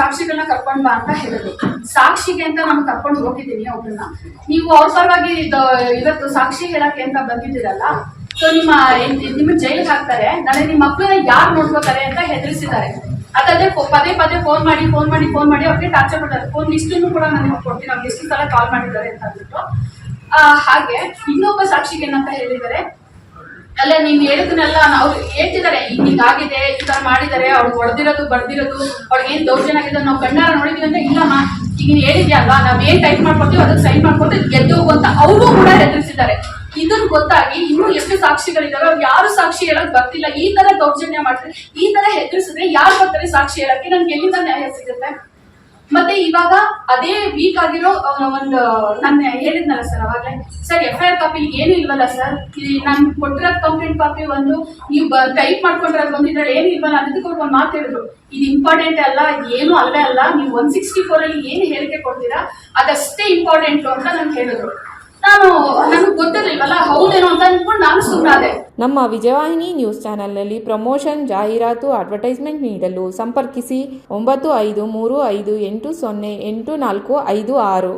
ಸಾಕ್ಷಿಗಳನ್ನ ಕರ್ಕೊಂಡ್ ಬಾ ಅಂತ ಹೇಳಿದ್ರು. ಸಾಕ್ಷಿಗೆ ಅಂತ ನಾನು ಕರ್ಕೊಂಡು ಹೋಗಿದ್ದೀನಿ ಅವ್ರನ್ನ. ನೀವು ಅವ್ರ ಪರವಾಗಿ ಇವತ್ತು ಸಾಕ್ಷಿ ಹೇಳಕ್ಕೆ ಅಂತ ಬಂದಿದ್ದೀರಲ್ಲ, ಸೊ ನಿಮ್ಮ ಜೈಲಿಗೆ ಹಾಕ್ತಾರೆ, ನಾಳೆ ನಿಮ್ಮ ಮಕ್ಕಳನ್ನ ಯಾರು ನೋಡ್ಕೋತಾರೆ ಅಂತ ಹೆದರಿಸಿದ್ದಾರೆ. ಅದಲ್ಲದೆ ಪದೇ ಪದೇ ಫೋನ್ ಮಾಡಿ ಅವ್ರಿಗೆ ಟಾರ್ಚರ್ ಮಾಡ್ತಾರೆ. ಫೋನ್ ಲಿಸ್ಟನ್ನು ಕೂಡ ನಾನು ಕೊಡ್ತೀನಿ, ಅವ್ರಿಗೆ ಎಷ್ಟು ಸಲ ಕಾಲ್ ಮಾಡಿದ್ದಾರೆ ಅಂತ ಅಂದ್ಬಿಟ್ಟು. ಹಾಗೆ ಇನ್ನೊಬ್ಬ ಸಾಕ್ಷಿಗೆ ಏನಂತ ಹೇಳಿದ್ದಾರೆ, ಅಲ್ಲ ನೀನ್ ಹೇಳಿದ್ನೆಲ್ಲ ಅವ್ರು ಹೇಳ್ತಿದ್ದಾರೆ, ಹಿಂಗಾಗಿದೆ, ಈ ತರ ಮಾಡಿದ್ದಾರೆ, ಅವ್ರಿಗೆ ಹೊಡೆದಿರೋದು ಬಡ್ದಿರೋದು, ಅವ್ರಿಗೆ ಏನ್ ದೌರ್ಜನ್ಯ ಆಗಿದೆ ನಾವು ಕಣ್ಣಾರ ನೋಡಿದೀವಿ ಅಂತ. ಇಲ್ಲಮ್ಮ, ಈಗ ನೀನ್ ಹೇಳಿದ್ಯಲ್ವಾ, ನಾವ್ ಏನ್ ಟೈಪ್ ಮಾಡ್ಕೊಡ್ತೀವಿ ಅದಕ್ಕೆ ಸೈನ್ ಮಾಡ್ಕೊಟ್ಟು ಗೆದ್ದು ಹೋಗು ಅಂತ ಅವರು ಕೂಡ ಹೆದರಿಸಿದ್ದಾರೆ. ಇದನ್ನ ಗೊತ್ತಾಗಿ ಇನ್ನೂ ಎಷ್ಟು ಸಾಕ್ಷಿಗಳಿದಾವೆ, ಅವ್ರು ಯಾರು ಸಾಕ್ಷಿ ಹೇಳಕ್ ಬರ್ತಿಲ್ಲ. ಈ ತರ ದೌರ್ಜನ್ಯ ಮಾಡ್ತಾರೆ, ಈ ತರ ಹೆದರಿಸಿದ್ರೆ ಯಾರು ಬರ್ತಾರೆ ಸಾಕ್ಷಿ ಹೇಳಕ್ಕೆ? ನನ್ಗೆ ಎಲ್ಲಿಂದ ನ್ಯಾಯ ಸಿಗುತ್ತೆ? ಮತ್ತೆ ಇವಾಗ ಅದೇ ವೀಕ್ ಆಗಿರೋ ಒಂದು ನಾನು ಹೇಳಿದ್ನಲ್ಲ ಸರ್ ಅವಾಗಲೇ, ಸರ್ FIR ಕಾಪಿ ಏನು ಇಲ್ವಲ್ಲ ಸರ್, ನಾನು ಕೊಟ್ಟಿರೋದು ಕಂಪ್ಲೇಂಟ್ ಕಾಪಿ ಒಂದು, ನೀವು ಟೈಪ್ ಮಾಡ್ಕೊಂಡಿರೋದು ಒಂದು, ಇದ್ರಲ್ಲಿ ಏನು ಇಲ್ವಲ್ಲ ಅನ್ನೋದಕ್ಕೆ ಒಂದು ಮಾತು ಹೇಳಿದ್ರು. ಇದು ಇಂಪಾರ್ಟೆಂಟ್ ಅಲ್ಲ, ಇದು ಏನು ಅಲ್ಲೇ ಅಲ್ಲ, ನೀವು 164 ಅಲ್ಲಿ ಏನು ಹೇಳಿಕೆ ಕೊಡ್ತೀರಾ ಅದಷ್ಟೇ ಇಂಪಾರ್ಟೆಂಟು ಅಂತ ನಾನು ಹೇಳಿದ್ರು. ನನಗೆ ಗೊತ್ತಿರಲಿಲ್ವಲ್ಲ, ಹೌದೇನೋ ಅಂತ ಅನ್ಕೊಂಡು ನಾನು ಸುಮ್ಮನಾದೆ. ನಮ್ಮ ವಿಜಯವಾಹಿನಿ ನ್ಯೂಸ್ ಚಾನೆಲ್ನಲ್ಲಿ ಪ್ರಮೋಷನ್, ಜಾಹೀರಾತು, ಅಡ್ವರ್ಟೈಸ್ಮೆಂಟ್ ನೀಡಲು ಸಂಪರ್ಕಿಸಿ 9535808456.